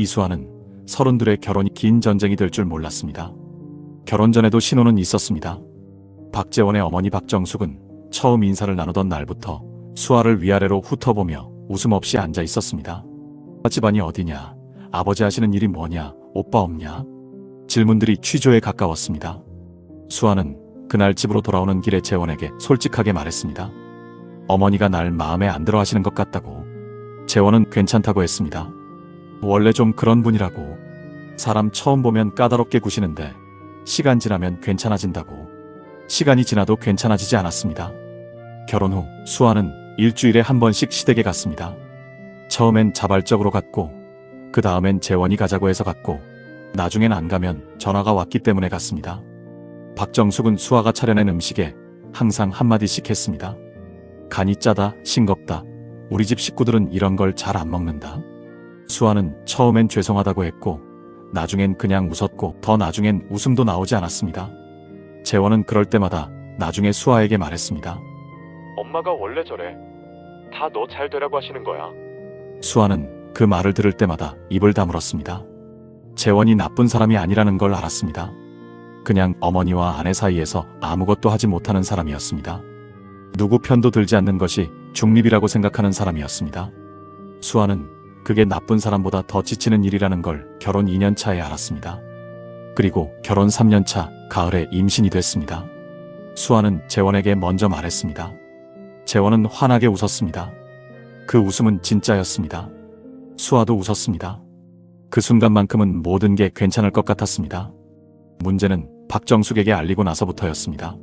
이수아는 32의 결혼이 긴 전쟁이 될 줄 몰랐습니다. 결혼 전에도 신호는 있었습니다. 박재원의 어머니 박정숙은 처음 인사를 나누던 날부터 수아를 위아래로 훑어보며 웃음 없이 앉아 있었습니다. 집안이 어디냐? 아버지 하시는 일이 뭐냐? 오빠 없냐? 질문들이 취조에 가까웠습니다. 수아는 그날 집으로 돌아오는 길에 재원에게 솔직하게 말했습니다. 어머니가 날 마음에 안 들어 하시는 것 같다고. 재원은 괜찮다고 했습니다. 원래 좀 그런 분이라고. 사람 처음 보면 까다롭게 구시는데 시간 지나면 괜찮아진다고. 시간이 지나도 괜찮아지지 않았습니다. 결혼 후 수아는 일주일에 한 번씩 시댁에 갔습니다. 처음엔 자발적으로 갔고 그 다음엔 재원이 가자고 해서 갔고 나중엔 안 가면 전화가 왔기 때문에 갔습니다. 박정숙은 수아가 차려낸 음식에 항상 한마디씩 했습니다. 간이 짜다, 싱겁다. 우리 집 식구들은 이런 걸 잘 안 먹는다. 수아는 처음엔 죄송하다고 했고 나중엔 그냥 웃었고 더 나중엔 웃음도 나오지 않았습니다. 재원은 그럴 때마다 나중에 수아에게 말했습니다. 엄마가 원래 저래. 다 너 잘 되라고 하시는 거야. 수아는 그 말을 들을 때마다 입을 다물었습니다. 재원이 나쁜 사람이 아니라는 걸 알았습니다. 그냥 어머니와 아내 사이에서 아무것도 하지 못하는 사람이었습니다. 누구 편도 들지 않는 것이 중립이라고 생각하는 사람이었습니다. 수아는 그게 나쁜 사람보다 더 지치는 일이라는 걸 결혼 2년 차에 알았습니다. 그리고 결혼 3년 차 가을에 임신이 됐습니다. 수아는 재원에게 먼저 말했습니다. 재원은 환하게 웃었습니다. 그 웃음은 진짜였습니다. 수아도 웃었습니다. 그 순간만큼은 모든 게 괜찮을 것 같았습니다. 문제는 박정숙에게 알리고 나서부터였습니다.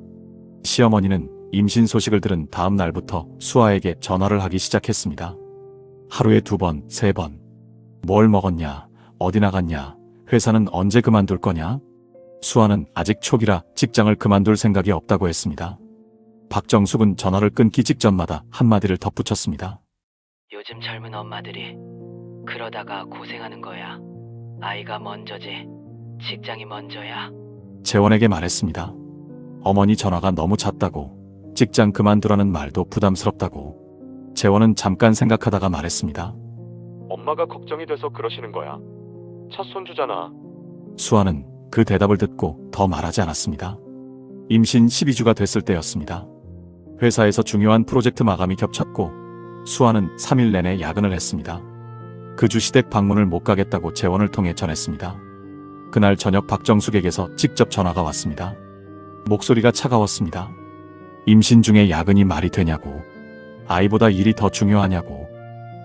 시어머니는 임신 소식을 들은 다음 날부터 수아에게 전화를 하기 시작했습니다. 하루에 2번, 3번. 뭘 먹었냐? 어디 나갔냐? 회사는 언제 그만둘 거냐? 수아는 아직 초기라 직장을 그만둘 생각이 없다고 했습니다. 박정숙은 전화를 끊기 직전마다 한마디를 덧붙였습니다. 요즘 젊은 엄마들이 그러다가 고생하는 거야. 아이가 먼저지. 직장이 먼저야. 재원에게 말했습니다. 어머니 전화가 너무 잦다고. 직장 그만두라는 말도 부담스럽다고. 재원은 잠깐 생각하다가 말했습니다. 엄마가 걱정이 돼서 그러시는 거야. 첫 손주잖아. 수아는 그 대답을 듣고 더 말하지 않았습니다. 임신 12주가 됐을 때였습니다. 회사에서 중요한 프로젝트 마감이 겹쳤고 수아는 3일 내내 야근을 했습니다. 그 주 시댁 방문을 못 가겠다고 재원을 통해 전했습니다. 그날 저녁 박정숙에게서 직접 전화가 왔습니다. 목소리가 차가웠습니다. 임신 중에 야근이 말이 되냐고. 아이보다 일이 더 중요하냐고.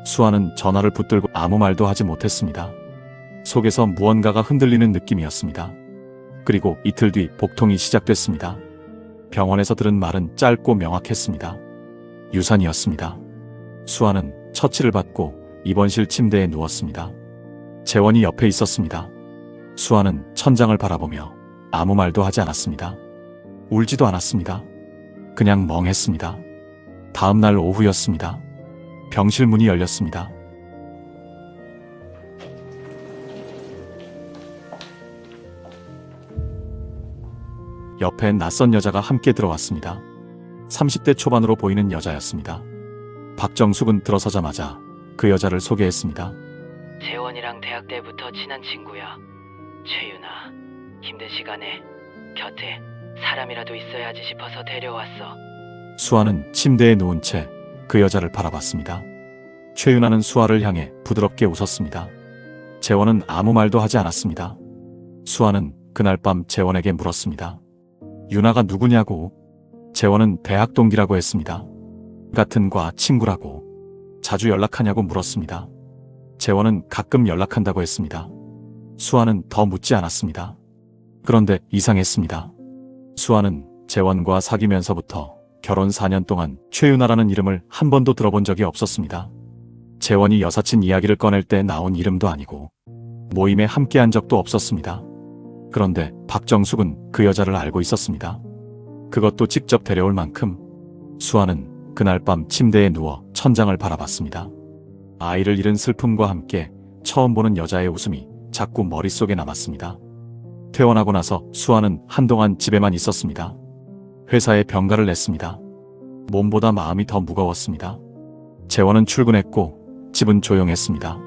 수아는 전화를 붙들고 아무 말도 하지 못했습니다. 속에서 무언가가 흔들리는 느낌이었습니다. 그리고 이틀 뒤 복통이 시작됐습니다. 병원에서 들은 말은 짧고 명확했습니다. 유산이었습니다. 수아는 처치를 받고 입원실 침대에 누웠습니다. 재원이 옆에 있었습니다. 수아는 천장을 바라보며 아무 말도 하지 않았습니다. 울지도 않았습니다. 그냥 멍했습니다. 다음 날 오후였습니다. 병실 문이 열렸습니다. 옆에 낯선 여자가 함께 들어왔습니다. 30대 초반으로 보이는 여자였습니다. 박정숙은 들어서자마자 그 여자를 소개했습니다. 재원이랑 대학 때부터 친한 친구야. 최윤아. 힘든 시간에 곁에 사람이라도 있어야지 싶어서 데려왔어. 수아는 침대에 누운 채 그 여자를 바라봤습니다. 최윤아는 수아를 향해 부드럽게 웃었습니다. 재원은 아무 말도 하지 않았습니다. 수아는 그날 밤 재원에게 물었습니다. 윤아가 누구냐고. 재원은 대학 동기라고 했습니다. 같은 과 친구라고. 자주 연락하냐고 물었습니다. 재원은 가끔 연락한다고 했습니다. 수아는 더 묻지 않았습니다. 그런데 이상했습니다. 수아는 재원과 사귀면서부터 결혼 4년 동안 최윤아라는 이름을 한 번도 들어본 적이 없었습니다. 재원이 여사친 이야기를 꺼낼 때 나온 이름도 아니고 모임에 함께한 적도 없었습니다. 그런데 박정숙은 그 여자를 알고 있었습니다. 그것도 직접 데려올 만큼. 수아는 그날 밤 침대에 누워 천장을 바라봤습니다. 아이를 잃은 슬픔과 함께 처음 보는 여자의 웃음이 자꾸 머릿속에 남았습니다. 퇴원하고 나서 수아는 한동안 집에만 있었습니다. 회사에 병가를 냈습니다. 몸보다 마음이 더 무거웠습니다. 재원은 출근했고 집은 조용했습니다.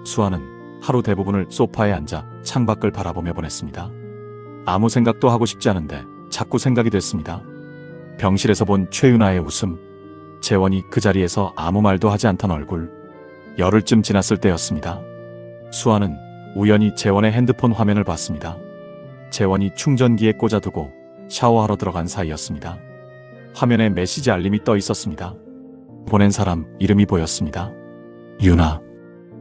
수아는 하루 대부분을 소파에 앉아 창밖을 바라보며 보냈습니다. 아무 생각도 하고 싶지 않은데 자꾸 생각이 됐습니다. 병실에서 본 최윤아의 웃음, 재원이 그 자리에서 아무 말도 하지 않던 얼굴, 열흘쯤 지났을 때였습니다. 수아는 우연히 재원의 핸드폰 화면을 봤습니다. 재원이 충전기에 꽂아두고 샤워하러 들어간 사이였습니다. 화면에 메시지 알림이 떠 있었습니다. 보낸 사람 이름이 보였습니다. 윤아.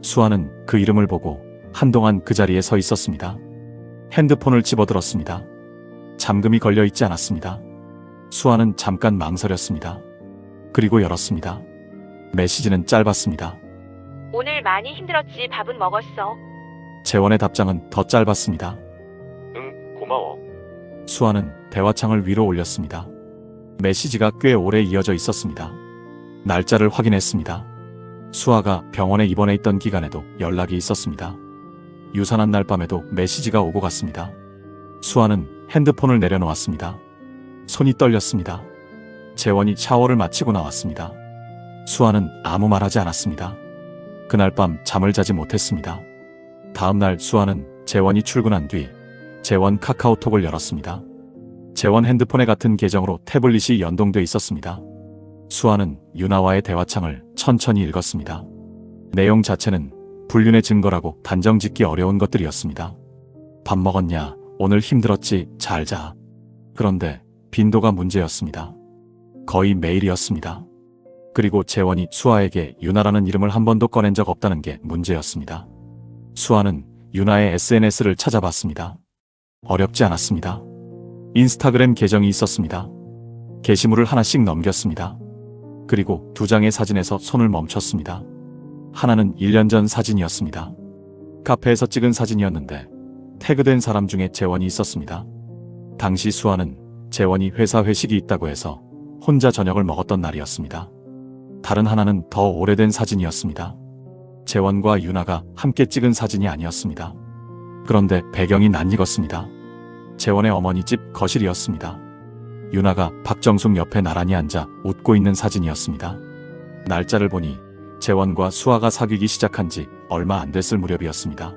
수아는 그 이름을 보고 한동안 그 자리에 서 있었습니다. 핸드폰을 집어들었습니다. 잠금이 걸려 있지 않았습니다. 수아는 잠깐 망설였습니다. 그리고 열었습니다. 메시지는 짧았습니다. 오늘 많이 힘들었지. 밥은 먹었어. 재원의 답장은 더 짧았습니다. 응, 고마워. 수아는 대화창을 위로 올렸습니다. 메시지가 꽤 오래 이어져 있었습니다. 날짜를 확인했습니다. 수아가 병원에 입원해 있던 기간에도 연락이 있었습니다. 유산한 날 밤에도 메시지가 오고 갔습니다. 수아는 핸드폰을 내려놓았습니다. 손이 떨렸습니다. 재원이 샤워를 마치고 나왔습니다. 수아는 아무 말하지 않았습니다. 그날 밤 잠을 자지 못했습니다. 다음 날 수아는 재원이 출근한 뒤 재원 카카오톡을 열었습니다. 재원 핸드폰에 같은 계정으로 태블릿이 연동돼 있었습니다. 수아는 윤아와의 대화창을 천천히 읽었습니다. 내용 자체는 불륜의 증거라고 단정짓기 어려운 것들이었습니다. 밥 먹었냐? 오늘 힘들었지? 잘 자. 그런데 빈도가 문제였습니다. 거의 매일이었습니다. 그리고 재원이 수아에게 윤아라는 이름을 한 번도 꺼낸 적 없다는 게 문제였습니다. 수아는 윤아의 SNS를 찾아봤습니다. 어렵지 않았습니다. 인스타그램 계정이 있었습니다. 게시물을 하나씩 넘겼습니다. 그리고 두 장의 사진에서 손을 멈췄습니다. 하나는 1년 전 사진이었습니다. 카페에서 찍은 사진이었는데 태그된 사람 중에 재원이 있었습니다. 당시 수아는 재원이 회사 회식이 있다고 해서 혼자 저녁을 먹었던 날이었습니다. 다른 하나는 더 오래된 사진이었습니다. 재원과 윤아가 함께 찍은 사진이 아니었습니다. 그런데 배경이 낯익었습니다. 재원의 어머니 집 거실이었습니다. 윤아가 박정숙 옆에 나란히 앉아 웃고 있는 사진이었습니다. 날짜를 보니 재원과 수아가 사귀기 시작한 지 얼마 안 됐을 무렵이었습니다.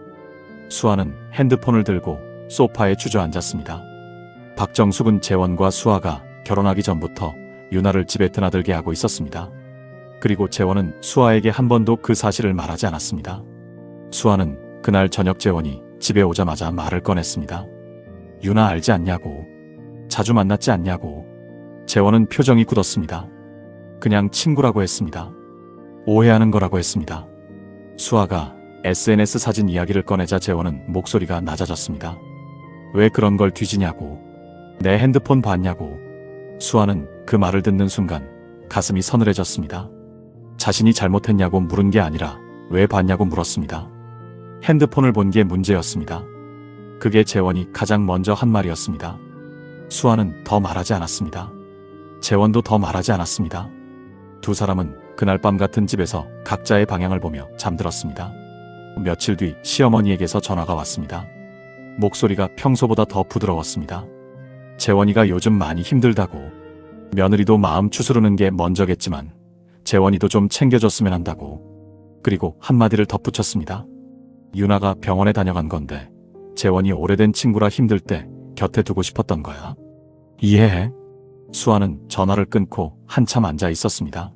수아는 핸드폰을 들고 소파에 주저앉았습니다. 박정숙은 재원과 수아가 결혼하기 전부터 윤아를 집에 드나들게 하고 있었습니다. 그리고 재원은 수아에게 한 번도 그 사실을 말하지 않았습니다. 수아는 그날 저녁 재원이 집에 오자마자 말을 꺼냈습니다. 윤아 알지 않냐고. 자주 만났지 않냐고. 재원은 표정이 굳었습니다. 그냥 친구라고 했습니다. 오해하는 거라고 했습니다. 수아가 SNS 사진 이야기를 꺼내자 재원은 목소리가 낮아졌습니다. 왜 그런 걸 뒤지냐고. 내 핸드폰 봤냐고. 수아는 그 말을 듣는 순간 가슴이 서늘해졌습니다. 자신이 잘못했냐고 물은 게 아니라 왜 봤냐고 물었습니다. 핸드폰을 본 게 문제였습니다. 그게 재원이 가장 먼저 한 말이었습니다. 수아는 더 말하지 않았습니다. 재원도 더 말하지 않았습니다. 두 사람은 그날 밤 같은 집에서 각자의 방향을 보며 잠들었습니다. 며칠 뒤 시어머니에게서 전화가 왔습니다. 목소리가 평소보다 더 부드러웠습니다. 재원이가 요즘 많이 힘들다고. 며느리도 마음 추스르는 게 먼저겠지만 재원이도 좀 챙겨줬으면 한다고. 그리고 한마디를 덧붙였습니다. 윤아가 병원에 다녀간 건데 재원이 오래된 친구라 힘들 때 곁에 두고 싶었던 거야. 이해해? 수아는 전화를 끊고 한참 앉아 있었습니다.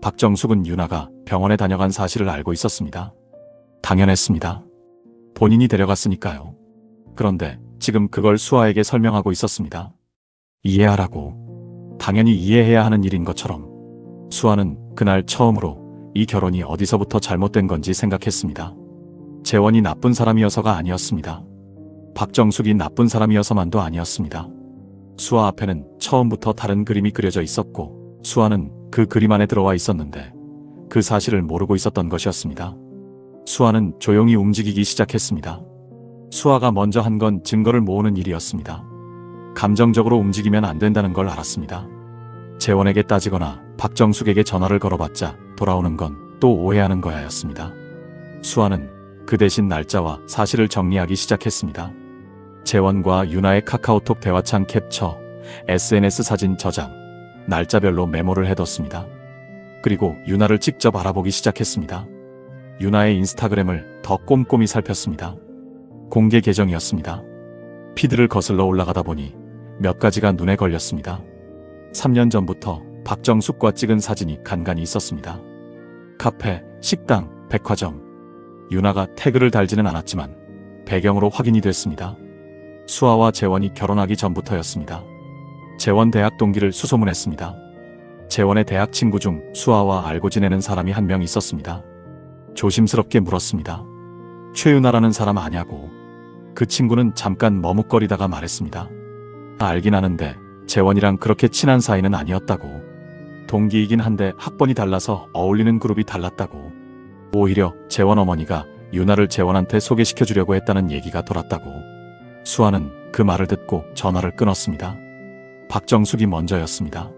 박정숙은 윤아가 병원에 다녀간 사실을 알고 있었습니다. 당연했습니다. 본인이 데려갔으니까요. 그런데 지금 그걸 수아에게 설명하고 있었습니다. 이해하라고. 당연히 이해해야 하는 일인 것처럼. 수아는 그날 처음으로 이 결혼이 어디서부터 잘못된 건지 생각했습니다. 재원이 나쁜 사람이어서가 아니었습니다. 박정숙이 나쁜 사람이어서만도 아니었습니다. 수아 앞에는 처음부터 다른 그림이 그려져 있었고 수아는 그 그림 안에 들어와 있었는데 그 사실을 모르고 있었던 것이었습니다. 수아는 조용히 움직이기 시작했습니다. 수아가 먼저 한 건 증거를 모으는 일이었습니다. 감정적으로 움직이면 안 된다는 걸 알았습니다. 재원에게 따지거나 박정숙에게 전화를 걸어봤자 돌아오는 건 또 오해하는 거야였습니다. 수아는 그 대신 날짜와 사실을 정리하기 시작했습니다. 재원과 윤아의 카카오톡 대화창 캡처, SNS 사진 저장, 날짜별로 메모를 해뒀습니다. 그리고 윤아를 직접 알아보기 시작했습니다. 유나의 인스타그램을 더 꼼꼼히 살폈습니다. 공개 계정이었습니다. 피드를 거슬러 올라가다 보니 몇 가지가 눈에 걸렸습니다. 3년 전부터 박정숙과 찍은 사진이 간간히 있었습니다. 카페, 식당, 백화점. 유나가 태그를 달지는 않았지만 배경으로 확인이 됐습니다. 수아와 재원이 결혼하기 전부터였습니다. 재원 대학 동기를 수소문했습니다. 재원의 대학 친구 중 수아와 알고 지내는 사람이 한 명 있었습니다. 조심스럽게 물었습니다. 최유나라는 사람 아냐고. 그 친구는 잠깐 머뭇거리다가 말했습니다. 알긴 아는데 재원이랑 그렇게 친한 사이는 아니었다고. 동기이긴 한데 학번이 달라서 어울리는 그룹이 달랐다고. 오히려 재원 어머니가 유나를 재원한테 소개시켜주려고 했다는 얘기가 돌았다고. 수아는 그 말을 듣고 전화를 끊었습니다. 박정숙이 먼저였습니다.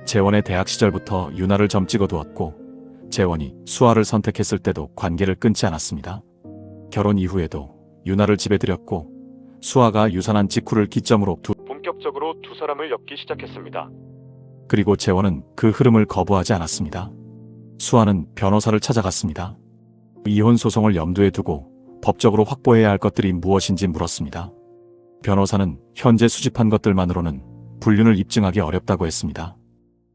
재원의 대학 시절부터 유나를 점 찍어두었고 재원이 수아를 선택했을 때도 관계를 끊지 않았습니다. 결혼 이후에도 유나를 집에 들였고 수아가 유산한 직후를 기점으로 본격적으로 두 사람을 엮기 시작했습니다. 그리고 재원은 그 흐름을 거부하지 않았습니다. 수아는 변호사를 찾아갔습니다. 이혼 소송을 염두에 두고 법적으로 확보해야 할 것들이 무엇인지 물었습니다. 변호사는 현재 수집한 것들만으로는 불륜을 입증하기 어렵다고 했습니다.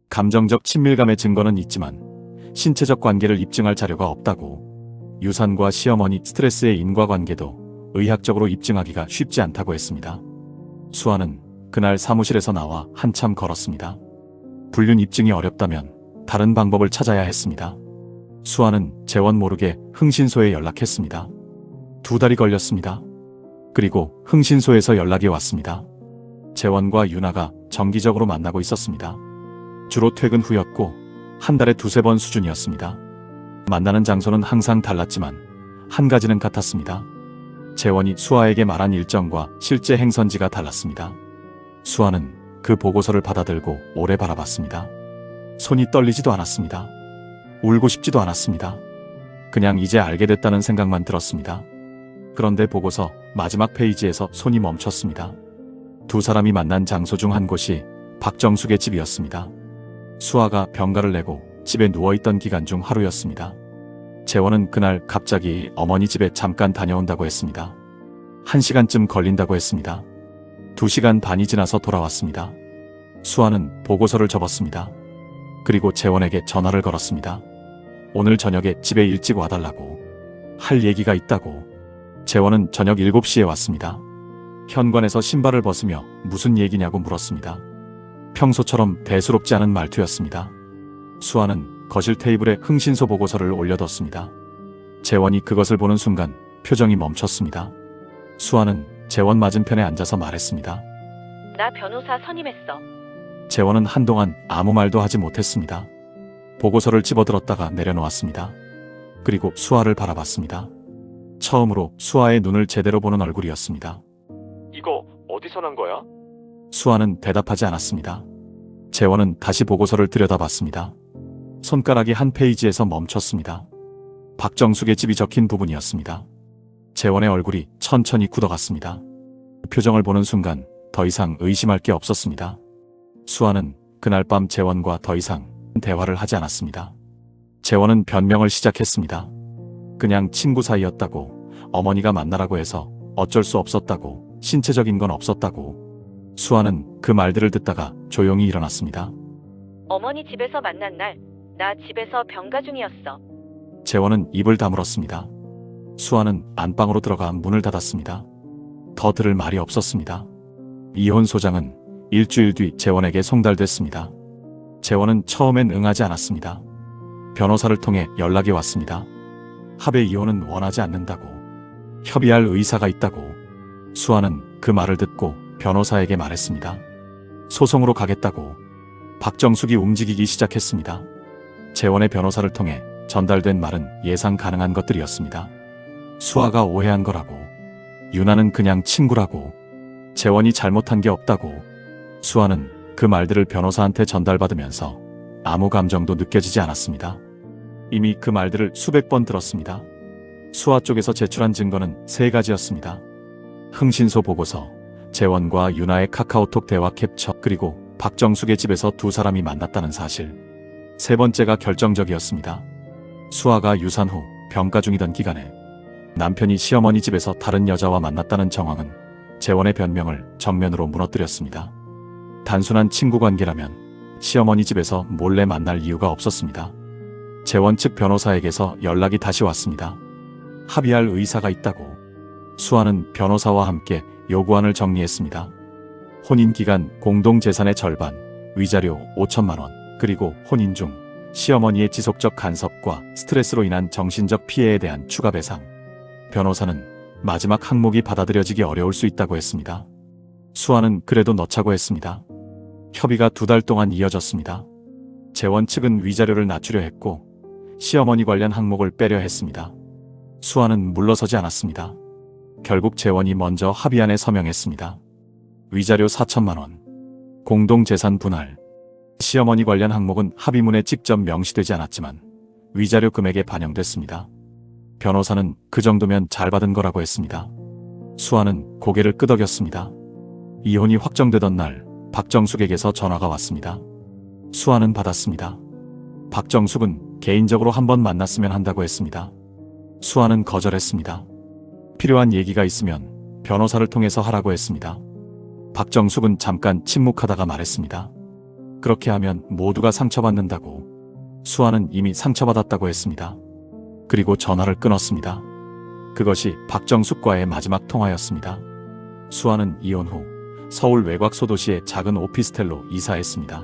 감정적 친밀감의 증거는 있지만 신체적 관계를 입증할 자료가 없다고. 유산과 시어머니 스트레스의 인과관계도 의학적으로 입증하기가 쉽지 않다고 했습니다. 수아는 그날 사무실에서 나와 한참 걸었습니다. 불륜 입증이 어렵다면 다른 방법을 찾아야 했습니다. 수아는 재원 모르게 흥신소에 연락했습니다. 2달이 걸렸습니다. 그리고 흥신소에서 연락이 왔습니다. 재원과 유나가 정기적으로 만나고 있었습니다. 주로 퇴근 후였고 한 달에 2~3번 수준이었습니다. 만나는 장소는 항상 달랐지만 한 가지는 같았습니다. 재원이 수아에게 말한 일정과 실제 행선지가 달랐습니다. 수아는 그 보고서를 받아들고 오래 바라봤습니다. 손이 떨리지도 않았습니다. 울고 싶지도 않았습니다. 그냥 이제 알게 됐다는 생각만 들었습니다. 그런데 보고서 마지막 페이지에서 손이 멈췄습니다. 두 사람이 만난 장소 중 한 곳이 박정숙의 집이었습니다. 수아가 병가를 내고 집에 누워있던 기간 중 하루였습니다. 재원은 그날 갑자기 어머니 집에 잠깐 다녀온다고 했습니다. 1시간쯤 걸린다고 했습니다. 2시간 반이 지나서 돌아왔습니다. 수아는 보고서를 접었습니다. 그리고 재원에게 전화를 걸었습니다. 오늘 저녁에 집에 일찍 와달라고. 할 얘기가 있다고. 재원은 저녁 7시에 왔습니다. 현관에서 신발을 벗으며 무슨 얘기냐고 물었습니다. 평소처럼 대수롭지 않은 말투였습니다. 수아는 거실 테이블에 흥신소 보고서를 올려뒀습니다. 재원이 그것을 보는 순간 표정이 멈췄습니다. 수아는 재원 맞은편에 앉아서 말했습니다. 나 변호사 선임했어. 재원은 한동안 아무 말도 하지 못했습니다. 보고서를 집어들었다가 내려놓았습니다. 그리고 수아를 바라봤습니다. 처음으로 수아의 눈을 제대로 보는 얼굴이었습니다. 이거 어디서 난 거야? 수아는 대답하지 않았습니다. 재원은 다시 보고서를 들여다봤습니다. 손가락이 한 페이지에서 멈췄습니다. 박정숙의 집이 적힌 부분이었습니다. 재원의 얼굴이 천천히 굳어갔습니다. 표정을 보는 순간 더 이상 의심할 게 없었습니다. 수아는 그날 밤 재원과 더 이상 대화를 하지 않았습니다. 재원은 변명을 시작했습니다. 그냥 친구 사이였다고, 어머니가 만나라고 해서 어쩔 수 없었다고, 신체적인 건 없었다고. 수아는 그 말들을 듣다가 조용히 일어났습니다. 어머니 집에서 만난 날, 나 집에서 병가 중이었어. 재원은 입을 다물었습니다. 수아는 안방으로 들어가 문을 닫았습니다. 더 들을 말이 없었습니다. 이혼 소장은 일주일 뒤 재원에게 송달됐습니다. 재원은 처음엔 응하지 않았습니다. 변호사를 통해 연락이 왔습니다. 합의 이혼은 원하지 않는다고. 협의할 의사가 있다고. 수아는 그 말을 듣고 변호사에게 말했습니다. 소송으로 가겠다고. 박정숙이 움직이기 시작했습니다. 재원의 변호사를 통해 전달된 말은 예상 가능한 것들이었습니다. 수아가 오해한 거라고. 유나는 그냥 친구라고. 재원이 잘못한 게 없다고. 수아는 그 말들을 변호사한테 전달받으면서 아무 감정도 느껴지지 않았습니다. 이미 그 말들을 수백 번 들었습니다. 수아 쪽에서 제출한 증거는 3가지였습니다. 흥신소 보고서, 재원과 유나의 카카오톡 대화 캡처, 그리고 박정숙의 집에서 두 사람이 만났다는 사실. 3번째가 결정적이었습니다. 수아가 유산 후 병가 중이던 기간에 남편이 시어머니 집에서 다른 여자와 만났다는 정황은 재원의 변명을 정면으로 무너뜨렸습니다. 단순한 친구 관계라면 시어머니 집에서 몰래 만날 이유가 없었습니다. 재원 측 변호사에게서 연락이 다시 왔습니다. 합의할 의사가 있다고. 수아는 변호사와 함께 요구안을 정리했습니다. 혼인 기간 공동 재산의 절반, 위자료 5천만 원, 그리고 혼인 중 시어머니의 지속적 간섭과 스트레스로 인한 정신적 피해에 대한 추가 배상. 변호사는 마지막 항목이 받아들여지기 어려울 수 있다고 했습니다. 수아는 그래도 넣자고 했습니다. 협의가 2달 동안 이어졌습니다. 재원 측은 위자료를 낮추려 했고 시어머니 관련 항목을 빼려 했습니다. 수아는 물러서지 않았습니다. 결국 재원이 먼저 합의안에 서명했습니다. 위자료 4천만 원, 공동재산 분할. 시어머니 관련 항목은 합의문에 직접 명시되지 않았지만 위자료 금액에 반영됐습니다. 변호사는 그 정도면 잘 받은 거라고 했습니다. 수아는 고개를 끄덕였습니다. 이혼이 확정되던 날 박정숙에게서 전화가 왔습니다. 수아는 받았습니다. 박정숙은 개인적으로 한번 만났으면 한다고 했습니다. 수아는 거절했습니다. 필요한 얘기가 있으면 변호사를 통해서 하라고 했습니다. 박정숙은 잠깐 침묵하다가 말했습니다. 그렇게 하면 모두가 상처받는다고. 수아는 이미 상처받았다고 했습니다. 그리고 전화를 끊었습니다. 그것이 박정숙과의 마지막 통화였습니다. 수아는 이혼 후 서울 외곽 소도시의 작은 오피스텔로 이사했습니다.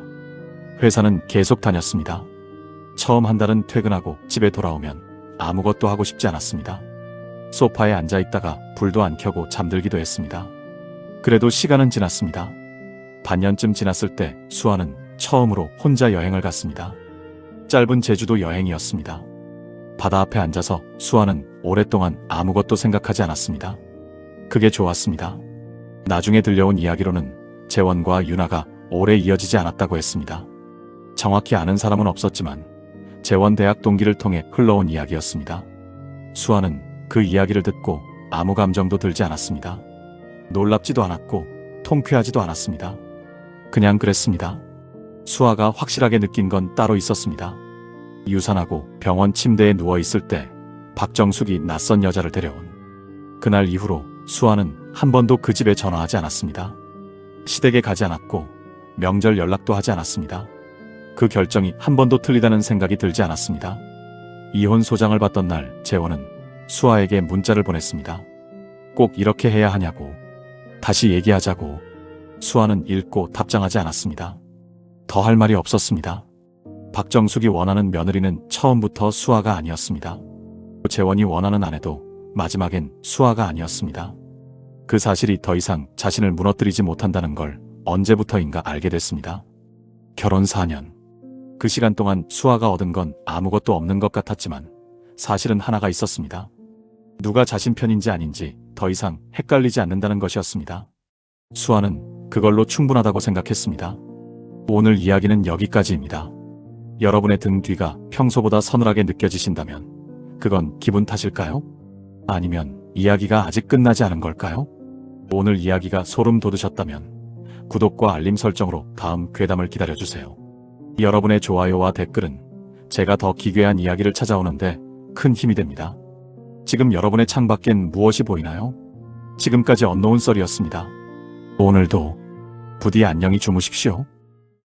회사는 계속 다녔습니다. 처음 한 달은 퇴근하고 집에 돌아오면 아무것도 하고 싶지 않았습니다. 소파에 앉아 있다가 불도 안 켜고 잠들기도 했습니다. 그래도 시간은 지났습니다. 반년쯤 지났을 때 수아는 처음으로 혼자 여행을 갔습니다. 짧은 제주도 여행이었습니다. 바다 앞에 앉아서 수아는 오랫동안 아무것도 생각하지 않았습니다. 그게 좋았습니다. 나중에 들려온 이야기로는 재원과 유나가 오래 이어지지 않았다고 했습니다. 정확히 아는 사람은 없었지만 재원 대학 동기를 통해 흘러온 이야기였습니다. 수아는 그 이야기를 듣고 아무 감정도 들지 않았습니다. 놀랍지도 않았고 통쾌하지도 않았습니다. 그냥 그랬습니다. 수아가 확실하게 느낀 건 따로 있었습니다. 유산하고 병원 침대에 누워있을 때 박정숙이 낯선 여자를 데려온 그날 이후로 수아는 한 번도 그 집에 전화하지 않았습니다. 시댁에 가지 않았고 명절 연락도 하지 않았습니다. 그 결정이 한 번도 틀리다는 생각이 들지 않았습니다. 이혼 소장을 받던 날 재원은 수아에게 문자를 보냈습니다. 꼭 이렇게 해야 하냐고. 다시 얘기하자고. 수아는 읽고 답장하지 않았습니다. 더 할 말이 없었습니다. 박정숙이 원하는 며느리는 처음부터 수아가 아니었습니다. 재원이 원하는 아내도 마지막엔 수아가 아니었습니다. 그 사실이 더 이상 자신을 무너뜨리지 못한다는 걸 언제부터인가 알게 됐습니다. 결혼 4년. 그 시간 동안 수아가 얻은 건 아무것도 없는 것 같았지만 사실은 하나가 있었습니다. 누가 자신 편인지 아닌지 더 이상 헷갈리지 않는다는 것이었습니다. 수아는 그걸로 충분하다고 생각했습니다. 오늘 이야기는 여기까지입니다. 여러분의 등 뒤가 평소보다 서늘하게 느껴지신다면 그건 기분 탓일까요? 아니면 이야기가 아직 끝나지 않은 걸까요? 오늘 이야기가 소름 돋으셨다면 구독과 알림 설정으로 다음 괴담을 기다려주세요. 여러분의 좋아요와 댓글은 제가 더 기괴한 이야기를 찾아오는데 큰 힘이 됩니다. 지금 여러분의 창밖엔 무엇이 보이나요? 지금까지 언노운 썰이었습니다. 오늘도 부디 안녕히 주무십시오.